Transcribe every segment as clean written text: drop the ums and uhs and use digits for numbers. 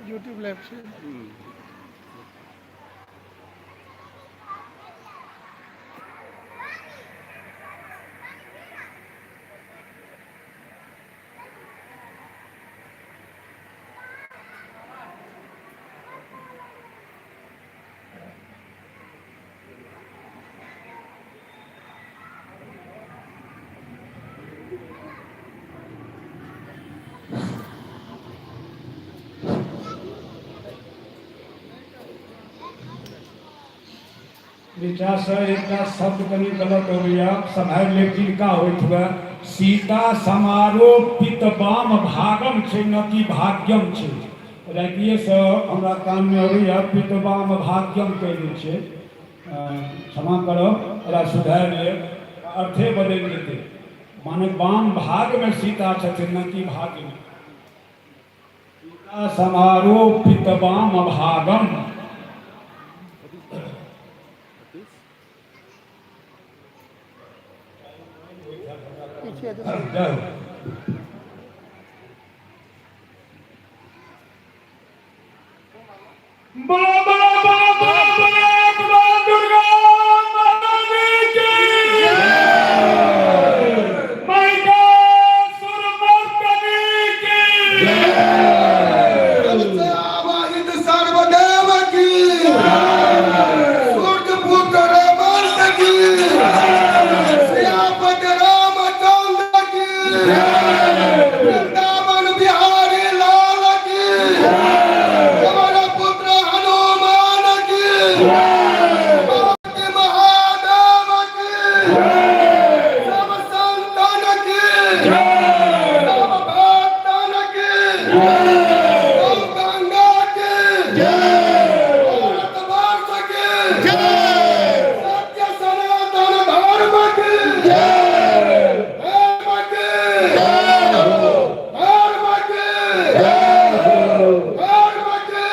YouTube live से बेटा से एक शब्द कनी गलत हो गया संभाल लेकिन का होइत हुआ सीता समारोह पितबाम भागम छे न कि भाग्यम छे राखिए से हमरा कान में अभी पितबाम भाग्यम कहले छे क्षमा करो एरा सुधार ले अर्थे बदल देते माने बाम भाग में सीता छथिन न कि भाग्य में सीता समारोह पितबाम भागम जाओ बड़ा बड़ा बड़ा बड़ा बड़ा दुर्गा माता की माता सुरमर्तनी की वाहिद सर्वदेव की सूर्य पुत्र मर्द की सियापत रामचंद्र की वृंदावन बिहारी लाल की पवन पुत्र हनुमान की भगवती महादेव की सब संतान की सब भक्तन की सब गंगा की भारतवर्ष की सत्य सनातन धर्म की धर्म की धर्म की धर्म की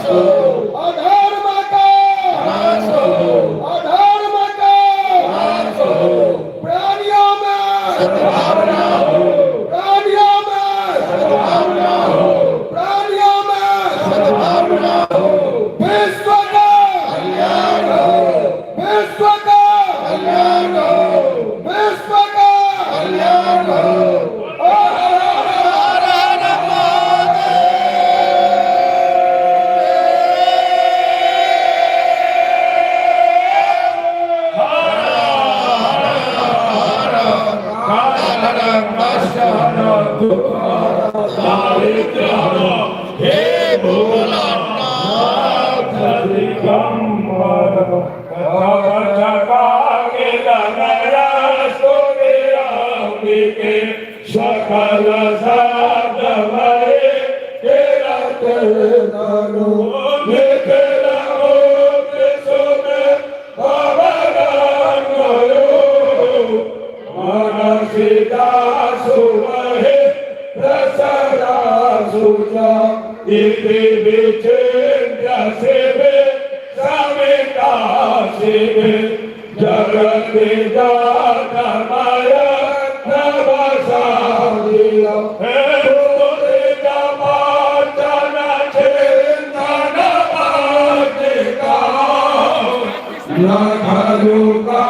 अधर्म का अधर्म का अधर्म का प्राणियों में प्राणियों में प्राणियों में विश्व का विश्व का विश्व का हे भोलानाथ दिगंबर के सकल साधवरे के रत दानो सीता सुमहे प्रसरा सुजा इति विचेन्द्र सेवे समिता सेवे जगत जाता माया नवसा दिया हे बोले जमाचन चेतन बाजिका न घरु का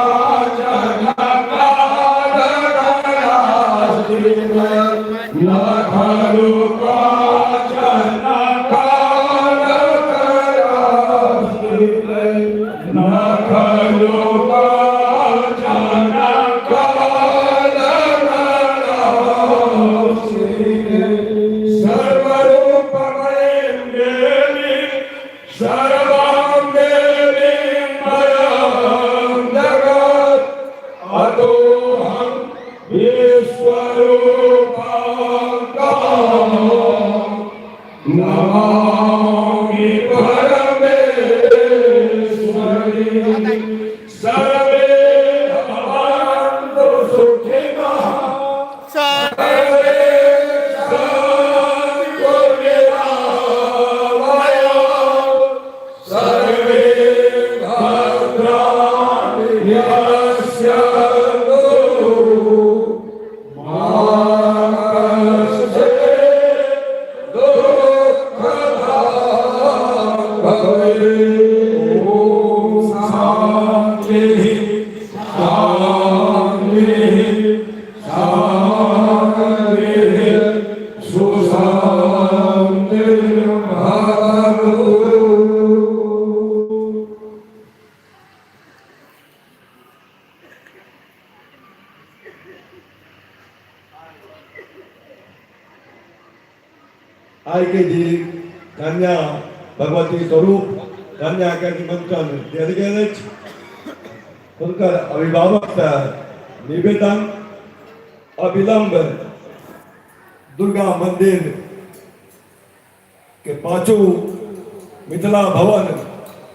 नमामि परमेश्वरी सर्वे भवन्तु सुखिनः सर्वे सन्तु निरामयाः सर्वे भद्राणि पश्यन्तु आई के जी कन्या भगवती स्वरूप कन्या के निमंत्रण दिया गया उनका अभिभावक से निवेदन अविलंब दुर्गा मंदिर के पांचों मिथिला भवन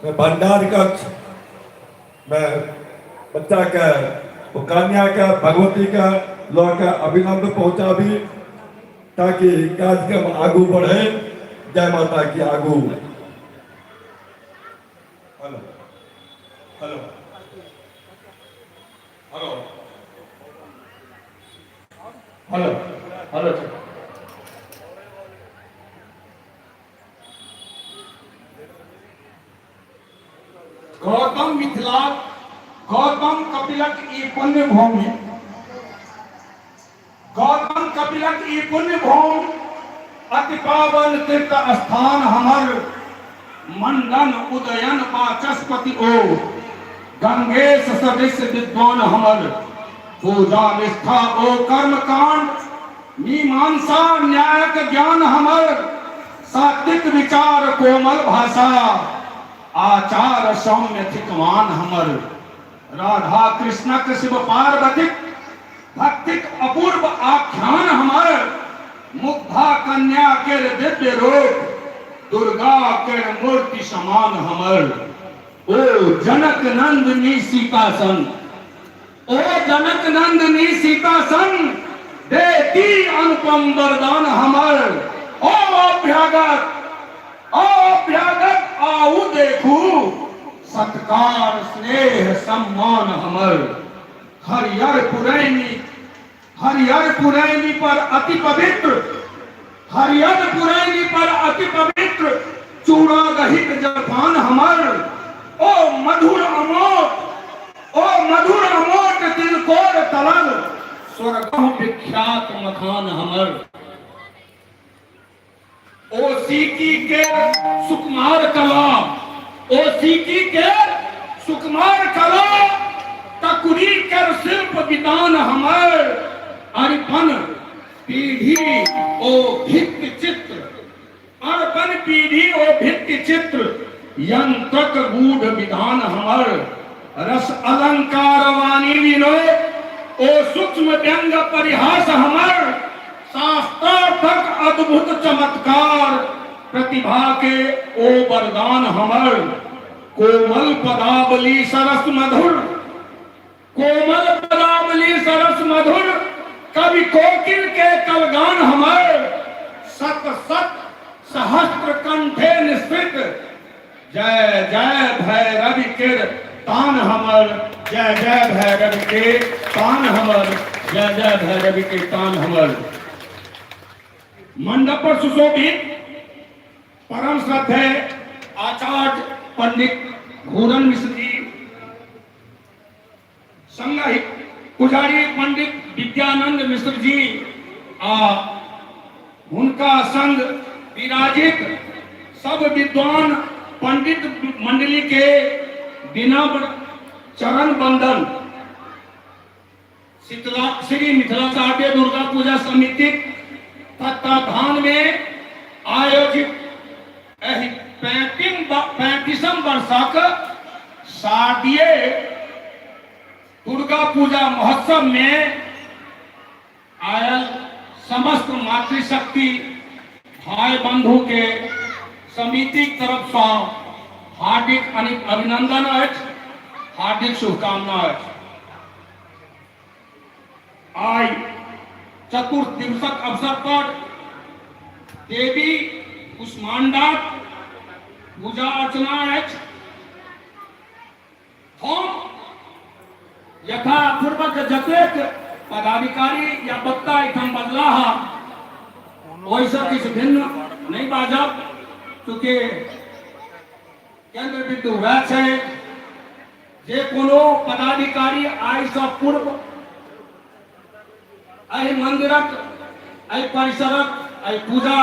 में भंडार कक्ष में बच्चा का कन्या का भगवती का लौट का अभिनंद पहुंचा भी ताकि कार्यक्रम आगू बढ़े। जय माता की आगू। Hello hello hello hello hello Gautam Mithila Gautam कपिलक ई पुण्य भूमि गौतम कपिलक ई पुण्य भूमि अति पावन तीर्थ स्थान हमर मंडन उदयन वाचस्पति ओ गंगेश सदृश विद्वान हमर पूजा निष्ठा ओ कर्म कांड मीमांसा न्यायक ज्ञान हमर सात्विक विचार कोमल भाषा आचार सौम्य थिकवान हमर राधा कृष्णक शिव पार्वतीक भक्तिक अपूर्व आख्यान हमर मुग्धा कन्या के दिव्य रूप दुर्गा के मूर्ति समान हमर ओ जनक नंदिनी सीता सन ओ जनक नंदिनी सीता सन देती अनुपम वरदान हमर ओ अभ्यागत आऊ देखू सत्कार स्नेह सम्मान हमर हरियर पुरैनी पर अति पवित्र हरियर पुरैनी पर अति पवित्र चूड़ा रहित जलपान हमर ओ मधुर अमोट तिलकोर तलल स्वर्गम विख्यात मखान हमर ओ सीकी के सुकुमार कला ओ सीकी के सुकुमार कला तकुरी कर शिल्प विधान हमर अर्पण पीढ़ी ओ भित्ति चित्र अर्पण पीढ़ी ओ भित्ति चित्र यंत्रक गूढ़ विधान हमर रस अलंकार वाणी विनोद ओ सूक्ष्म व्यंग परिहास हमर शास्त्रार्थक अद्भुत चमत्कार प्रतिभा के ओ वरदान हमर कोमल पदावली सरस मधुर कवि कोकिल के कलगान हमर सत सहस्त्र कंठे निस्फित जय जय भैरवि के तान हमर जय जय भैरवि के तान हमर जय जय भैरवि के तान हमर। मंडप पर सुशोभित परम श्रद्धेय आचार्य पंडित घूरन मिश्र जी संग पुजारी पंडित विद्यानंद मिश्र जी आ उनका संग विराजित सब विद्वान पंडित मंडली के विनम्र चरण बंदन श्री मिथिलाचार्य दुर्गा पूजा समिति तत्वाधान में आयोजित 35वीं वर्षक शारदीय दुर्गा पूजा महोत्सव में आयल समस्त मातृशक्ति भाई बंधु के समिति तरफ से हार्दिक अभिनंदन अछि, हार्दिक शुभकामना अछि। आई चतुर्थ दिवसक अवसर पर देवी कुष्मांडा पूजा अर्चना अछि। हम यथापूर्वक जतेक पदाधिकारी या वक्ता एठाम बजला ओहिसँ किछु भिन्न नहीं बाजब, चूँकि केंद्र बिंदु वह छै जे कोनो पदाधिकारी आइ सँ पूर्व एहि मंदिरक एहि परिसरक एहि पूजा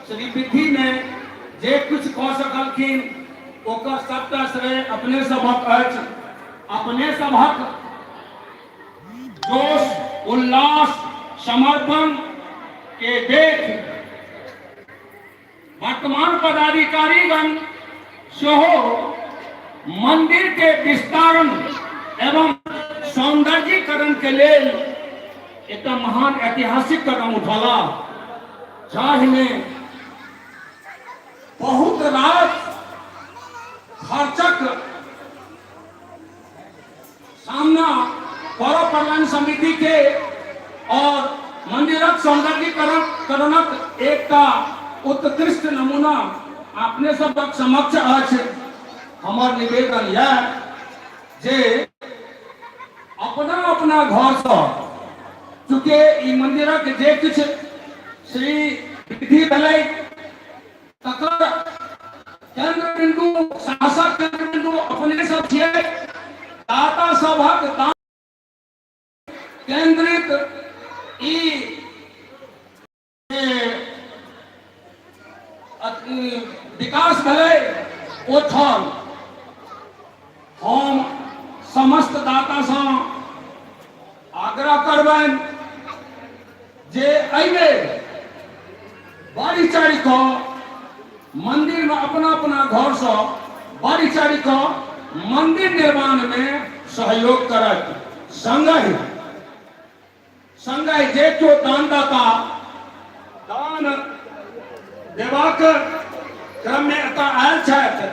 श्री विधि में जे कुछ कऽ सकलखिन ओकर सबटा श्रेय अपने सभक अछि। अपने सभक जोश उल्लास समर्पण के देख वर्तमान पदाधिकारीगण सेहो मंदिर के विस्तारण एवं सौंदर्यीकरण के लेल एक महान ऐतिहासिक कदम उठौला, जाहिमे बहुत रास खर्चक सामना पौर कल्याण समिति के और मंदिरक सौंदर्यीकरणक एकटा उत्कृष्ट नमूना अपने सबक समक्ष अछि। हमर निवेदन यह जे अपना अपना घर से चूँकि ई मंदिरक जे किछ श्री विधि भेलै तकर केंद्र बिंदु शासक केंद्र बिंदु अपने सब छियै। दाता सभक दान केंद्रित ई विकास भेलै ओ छल। हम समस्त दाता से आग्रह करबनि जे अइबे बारी चारी को मंदिर में अपना अपना घर से बारी चारी को मंदिर निर्माण में सहयोग करत। संगहि जे केओ दानदाता दान देबाक क्रम में एतऽ आयल छथि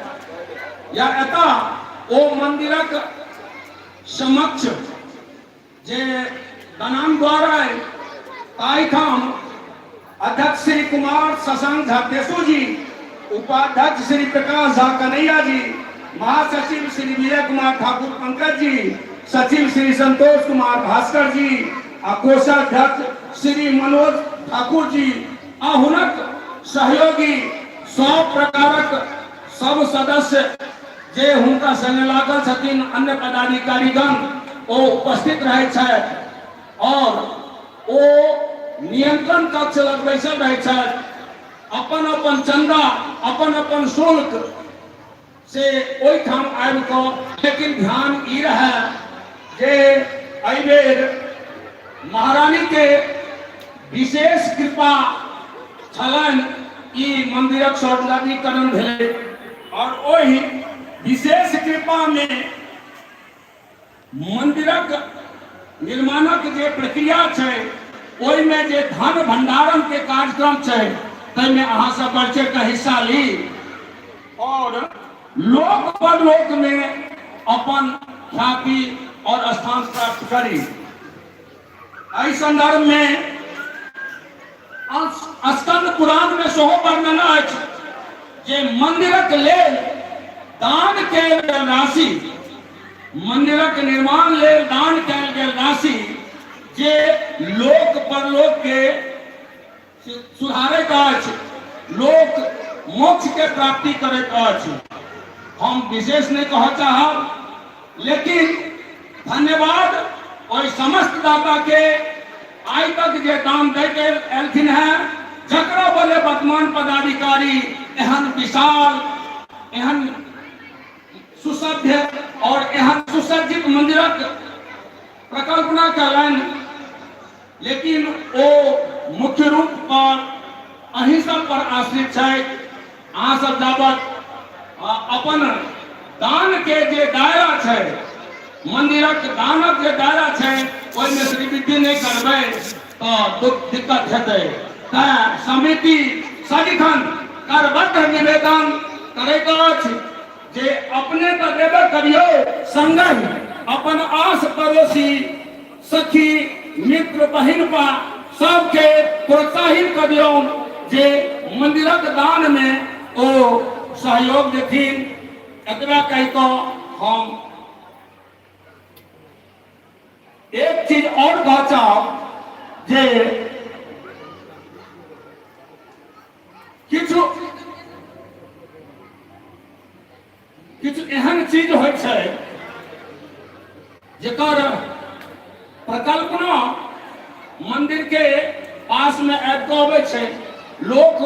या एतऽ ओ मंदिरक समक्ष जे दानाम द्वारा ताहिठाम अध्यक्ष श्री कुमार शशांक झा देशु जी, उपाध्यक्ष श्री प्रकाश झा कन्हैया जी, महासचिव श्री विजय कुमार ठाकुर पंकज जी, सचिव श्री संतोष कुमार भास्कर जी आ कोषाध्यक्ष श्री मनोज ठाकुर जी आ हुनक सहयोगी सब प्रकारक सब सदस्य जे हुनका संगे लागल छथिन, अन्य पदाधिकारीगण ओ उपस्थित रहे छथि और ओ नियंत्रण कक्ष लग बैसल रहे छथि। अपन अपन चंदा अपन अपन शुल्क से ओहिठाम आबि कऽ, लेकिन ध्यान ई रहे जे एहि बेर महारानी के विशेष कृपा छलनि, ई मंदिरक सौंदर्यीकरण भेलै और ओहि विशेष कृपा में मंदिरक निर्माणक जे प्रक्रिया छै ओहि में जे धन भंडारण के कार्यक्रम छै ताहिमे अहाँ सब बढ़ चढ़ि कऽ हिस्सा ली और लोक परलोक में अपन ख्याति और स्थान प्राप्त करी। एहि संदर्भ में स्कंद पुराण में सेहो वर्णन अछि जे मंदिरक लेल दान कयल गेल राशि, मंदिरक निर्माण लेल दान कयल गेल राशि जे लोक परलोक के सुधारैत अछि, लोक मोक्ष के प्राप्ति करैत अछि। हम विशेष नहीं कह चाहब, लेकिन धन्यवाद और समस्त दाता के आई तक जे दान दैके एलखिन है, जकरा बोले वर्तमान पदाधिकारी एहन विशाल एहन सुसभ्य और एहन सुसज्जित मंदिरक प्रकल्पना कयलनि, लेकिन ओ मुख्य रूप पर अहीं सब पर आश्रित छै। अहाँ सब जाबत अपन दान के जे दायरा छै, मंदिरक दानक जे दायरा छै ओहिमे श्रीवृद्धि नहीं करबै तो दिक्कत हेतै। तैं समिति सदिखन करबद्ध निवेदन करैत अछि जे अपने तो देबे करियो, संगहि अपन आस पड़ोसी सखी मित्र बहिन पा सबके प्रोत्साहित करियो जे मंदिरक दान में ओ सहयोग देथिन। एतबा कहि कऽ हम एक चीज और कह चाहब जे किछु किछु एहन चीज होइ छै जेकर प्रकल्पना मंदिर के पास में आबि कऽ अबै छै, लोक